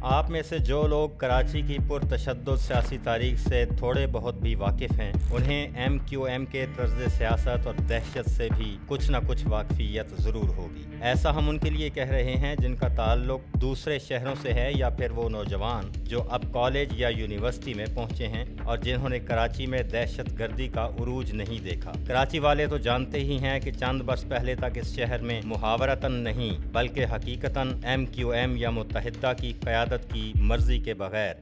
آپ میں سے جو لوگ کراچی کی پرتشدد سیاسی تاریخ سے تھوڑے بہت بھی واقف ہیں انہیں ایم کیو ایم کے طرز سیاست اور دہشت سے بھی کچھ نہ کچھ واقفیت ضرور ہوگی۔ ایسا ہم ان کے لیے کہہ رہے ہیں جن کا تعلق دوسرے شہروں سے ہے، یا پھر وہ نوجوان جو اب کالج یا یونیورسٹی میں پہنچے ہیں اور جنہوں نے کراچی میں دہشت گردی کا عروج نہیں دیکھا۔ کراچی والے تو جانتے ہی ہیں کہ چند برس پہلے تک اس شہر میں محاورتاً نہیں بلکہ حقیقتاً ایم کیو ایم یا متحدہ کی قیادت کی مرضی کے بغیر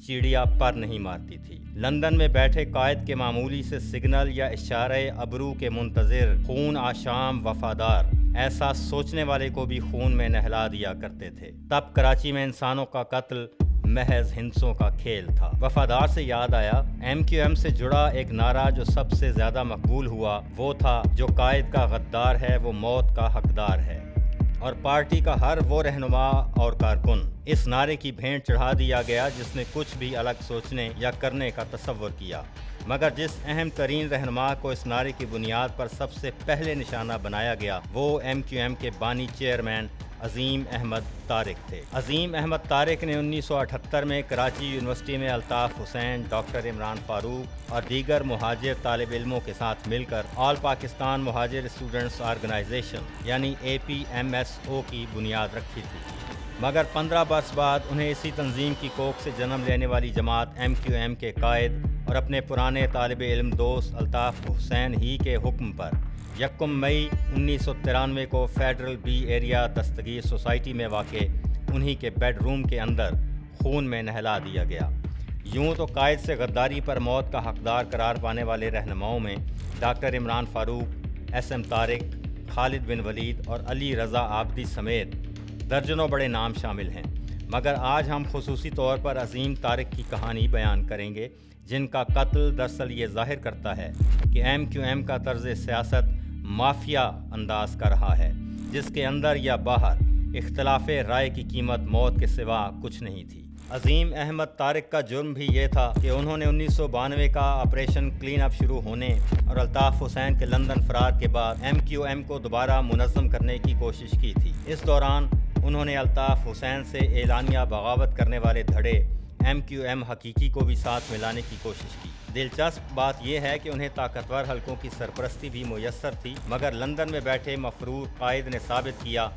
چیڑیا پر نہیں مارتی تھی۔ لندن میں بیٹھے قائد کے معمولی سے سگنل یا اشارے ابرو کے منتظر خون آشام وفادار ایسا سوچنے والے کو بھی خون میں نہلا دیا کرتے تھے۔ تب کراچی میں انسانوں کا قتل محض ہندسوں کا کھیل تھا۔ وفادار سے یاد آیا، ایم کیو ایم سے جڑا ایک نعرہ جو سب سے زیادہ مقبول ہوا وہ تھا، جو قائد کا غدار ہے وہ موت کا حقدار ہے، اور پارٹی کا ہر وہ رہنما اور کارکن اس نعرے کی بھینٹ چڑھا دیا گیا جس نے کچھ بھی الگ سوچنے یا کرنے کا تصور کیا۔ مگر جس اہم ترین رہنما کو اس نعرے کی بنیاد پر سب سے پہلے نشانہ بنایا گیا وہ ایم کیو ایم کے بانی چیئرمین عظیم احمد طارق تھے۔ عظیم احمد طارق نے 1978 میں کراچی یونیورسٹی میں الطاف حسین، ڈاکٹر عمران فاروق اور دیگر مہاجر طالب علموں کے ساتھ مل کر آل پاکستان مہاجر اسٹوڈنٹس آرگنائزیشن یعنی APMSO کی بنیاد رکھی تھی۔ مگر 15 برس بعد انہیں اسی تنظیم کی کوکھ سے جنم لینے والی جماعت ایم کیو ایم کے قائد اور اپنے پرانے طالب علم دوست الطاف حسین ہی کے حکم پر 1 مئی 1993 کو federal B area Dastagir society میں واقع انہی کے بیڈ روم کے اندر خون میں نہلا دیا گیا۔ یوں تو قائد سے غداری پر موت کا حقدار قرار پانے والے رہنماؤں میں ڈاکٹر عمران فاروق، SM طارق، خالد بن ولید اور علی رضا عابدی سمیت درجنوں بڑے نام شامل ہیں، مگر آج ہم خصوصی طور پر عظیم طارق کی کہانی بیان کریں گے، جن کا قتل دراصل یہ ظاہر کرتا ہے کہ ایم کیو ایم کا طرز سیاست مافیا انداز کا رہا ہے، جس کے اندر یا باہر اختلاف رائے کی قیمت موت کے سوا کچھ نہیں تھی۔ عظیم احمد طارق کا جرم بھی یہ تھا کہ انہوں نے 1992 کا آپریشن کلین اپ شروع ہونے اور الطاف حسین کے لندن فرار کے بعد ایم کیو ایم کو دوبارہ منظم کرنے کی کوشش کی تھی۔ اس دوران انہوں نے الطاف حسین سے اعلانیہ بغاوت کرنے والے دھڑے ایم کیو ایم حقیقی کو بھی ساتھ ملانے کی کوشش کی۔ دلچسپ بات یہ ہے کہ انہیں طاقتور حلقوں کی سرپرستی بھی میسر تھی، مگر لندن میں بیٹھے مفرور قائد نے ثابت کیا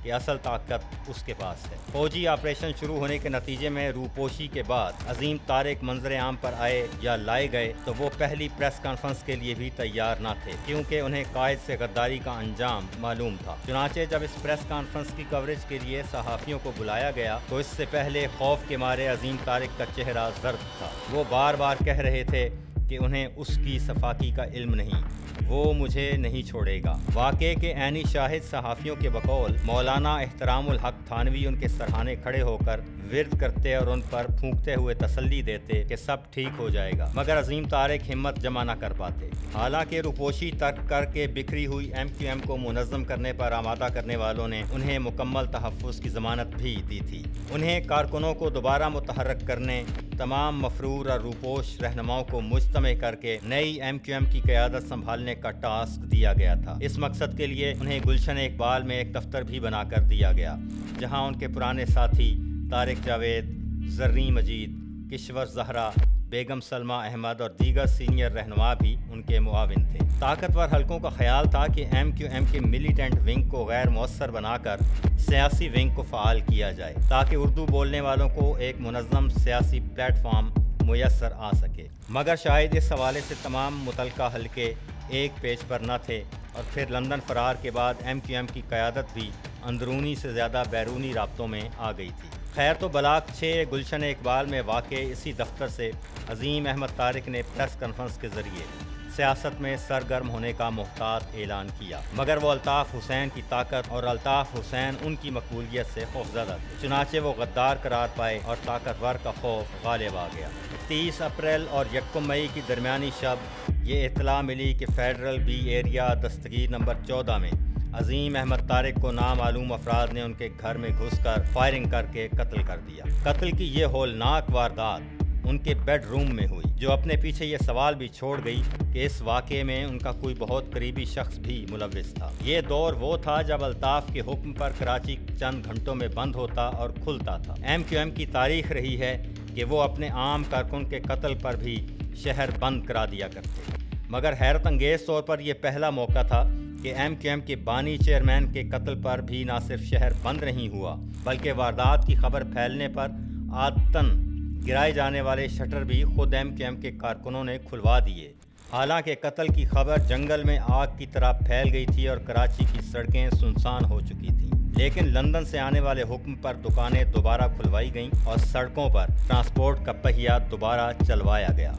کہ اصل طاقت اس کے پاس ہے۔ فوجی آپریشن شروع ہونے کے نتیجے میں روپوشی کے بعد عظیم طارق منظر عام پر آئے یا لائے گئے تو وہ پہلی پریس کانفرنس کے لیے بھی تیار نہ تھے، کیونکہ انہیں قائد سے غداری کا انجام معلوم تھا۔ چنانچہ جب اس پریس کانفرنس کی کوریج کے لیے صحافیوں کو بلایا گیا تو اس سے پہلے خوف کے مارے عظیم طارق کا چہرہ زرد تھا۔ وہ بار بار کہہ رہے تھے کہ انہیں اس کی صفاقی کا علم نہیں، وہ مجھے نہیں چھوڑے گا۔ واقعے کے عینی شاہد صحافیوں کے بقول مولانا احترام الحق تھانوی ان کے سرہانے کھڑے ہو کر ورد کرتے اور ان پر پھونکتے ہوئے تسلی دیتے کہ سب ٹھیک ہو جائے گا، مگر عظیم طارق ہمت جمع نہ کر پاتے۔ حالانکہ روپوشی ترک کر کے بکھری ہوئی ایم کیو ایم کو منظم کرنے پر آمادہ کرنے والوں نے انہیں مکمل تحفظ کی ضمانت بھی دی تھی۔ انہیں کارکنوں کو دوبارہ متحرک کرنے، تمام مفرور اور روپوش رہنماؤں کو مجتمع کر کے نئی ایم کیو ایم کی قیادت سنبھالنے کا ٹاسک دیا گیا تھا۔ اس مقصد کے لیے انہیں گلشن اقبال میں ایک دفتر بھی بنا کر دیا گیا، جہاں ان کے پرانے ساتھی طارق جاوید، زریں مجید، کشور زہرا، بیگم سلمہ احمد اور دیگر سینئر رہنما بھی ان کے معاون تھے۔ طاقتور حلقوں کا خیال تھا کہ ایم کیو ایم کے ملیٹنٹ ونگ کو غیر مؤثر بنا کر سیاسی ونگ کو فعال کیا جائے، تاکہ اردو بولنے والوں کو ایک منظم سیاسی پلیٹ فارم میسر آ سکے۔ مگر شاید اس حوالے سے تمام متعلقہ حلقے ایک پیج پر نہ تھے، اور پھر لندن فرار کے بعد ایم کیو ایم کی قیادت بھی اندرونی سے زیادہ بیرونی رابطوں میں آ گئی تھی۔ خیر تو بلاک 6 گلشن اقبال میں واقع اسی دفتر سے عظیم احمد طارق نے پریس کانفرنس کے ذریعے سیاست میں سرگرم ہونے کا محتاط اعلان کیا، مگر وہ الطاف حسین کی طاقت اور الطاف حسین ان کی مقبولیت سے خوفزدہ تھے۔ چنانچہ وہ غدار قرار پائے اور طاقتور کا خوف غالب آ گیا۔ 30 اپریل اور 1 مئی کی درمیانی شب یہ اطلاع ملی کہ federal B area Dastagir number 14 میں عظیم احمد طارق کو نامعلوم افراد نے ان کے گھر میں گھس کر فائرنگ کر کے قتل کر دیا۔ قتل کی یہ ہولناک واردات ان کے بیڈ روم میں ہوئی، جو اپنے پیچھے یہ سوال بھی چھوڑ گئی کہ اس واقعے میں ان کا کوئی بہت قریبی شخص بھی ملوث تھا۔ یہ دور وہ تھا جب الطاف کے حکم پر کراچی چند گھنٹوں میں بند ہوتا اور کھلتا تھا۔ MQM کی تاریخ رہی ہے کہ وہ اپنے عام کارکن کے قتل پر بھی شہر بند کرا دیا کرتے، مگر حیرت انگیز طور پر یہ پہلا موقع تھا کہ MQM کے بانی چیئرمین کے قتل پر بھی نہ صرف شہر بند نہیں ہوا بلکہ واردات کی خبر پھیلنے پر عادتاً گرائے جانے والے شٹر بھی خود MQM کے کارکنوں نے کھلوا دیے۔ حالانکہ قتل کی خبر جنگل میں آگ کی طرح پھیل گئی تھی اور کراچی کی سڑکیں سنسان ہو چکی تھیں، لیکن لندن سے آنے والے حکم پر دکانیں دوبارہ کھلوائی گئیں اور سڑکوں پر ٹرانسپورٹ کا پہیہ دوبارہ چلوایا گیا۔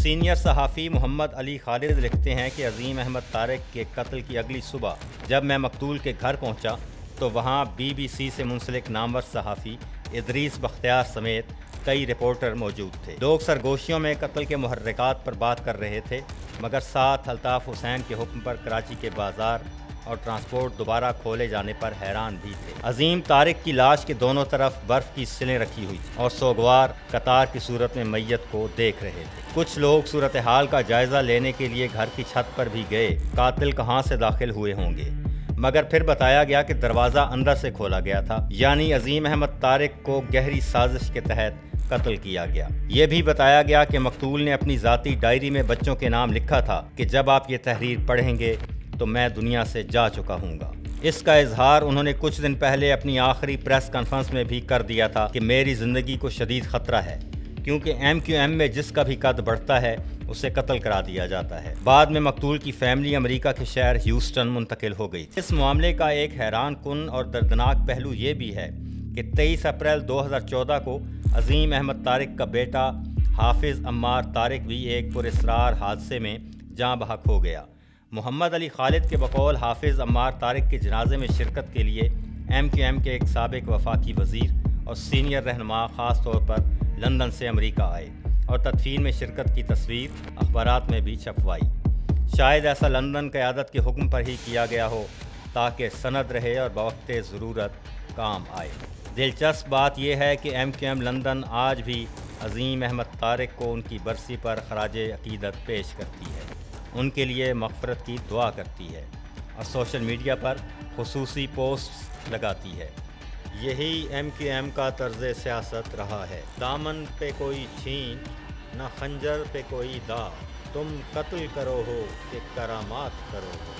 سینئر صحافی محمد علی خالد لکھتے ہیں کہ عظیم احمد طارق کے قتل کی اگلی صبح جب میں مقتول کے گھر پہنچا تو وہاں BBC سے منسلک نامور صحافی ادریس بختیار سمیت کئی رپورٹر موجود تھے۔ لوگ سرگوشیوں میں قتل کے محرکات پر بات کر رہے تھے، مگر ساتھ الطاف حسین کے حکم پر کراچی کے بازار اور ٹرانسپورٹ دوبارہ کھولے جانے پر حیران بھی تھے۔ عظیم طارق کی لاش کے دونوں طرف برف کی سلیں رکھی ہوئی تھیں اور سوگوار قطار کی صورت میں میت کو دیکھ رہے تھے۔ کچھ لوگ صورتحال کا جائزہ لینے کے لیے گھر کی چھت پر بھی گئے، قاتل کہاں سے داخل ہوئے ہوں گے، مگر پھر بتایا گیا کہ دروازہ اندر سے کھولا گیا تھا، یعنی عظیم احمد طارق کو گہری سازش کے تحت قتل کیا گیا۔ یہ بھی بتایا گیا کہ مقتول نے اپنی ذاتی ڈائری میں بچوں کے نام لکھا تھا کہ جب آپ یہ تحریر پڑھیں گے تو میں دنیا سے جا چکا ہوں گا۔ اس کا اظہار انہوں نے کچھ دن پہلے اپنی آخری پریس کانفرنس میں بھی کر دیا تھا کہ میری زندگی کو شدید خطرہ ہے، کیونکہ MQM میں جس کا بھی قد بڑھتا ہے اسے قتل کرا دیا جاتا ہے۔ بعد میں مقتول کی فیملی امریکہ کے شہر ہیوسٹن منتقل ہو گئی۔ اس معاملے کا ایک حیران کن اور دردناک پہلو یہ بھی ہے کہ 23 اپریل 2014 کو عظیم احمد طارق کا بیٹا حافظ عمار طارق بھی ایک پراسرار حادثے میں جاں بحق ہو گیا۔ محمد علی خالد کے بقول حافظ عمار طارق کے جنازے میں شرکت کے لیے MQM کے ایک سابق وفاقی وزیر اور سینئر رہنما خاص طور پر لندن سے امریکہ آئے اور تدفین میں شرکت کی تصویر اخبارات میں بھی چھپوائی۔ شاید ایسا لندن قیادت کے حکم پر ہی کیا گیا ہو تاکہ سند رہے اور بوقت ضرورت کام آئے۔ دلچسپ بات یہ ہے کہ MQM لندن آج بھی عظیم احمد طارق کو ان کی برسی پر خراج عقیدت پیش کرتی ہے، ان کے لیے مغفرت کی دعا کرتی ہے اور سوشل میڈیا پر خصوصی پوسٹس لگاتی ہے۔ یہی MQM کا طرز سیاست رہا ہے۔ دامن پہ کوئی چھین، نہ خنجر پہ کوئی داغ، تم قتل کرو ہو کہ کرامات کرو ہو۔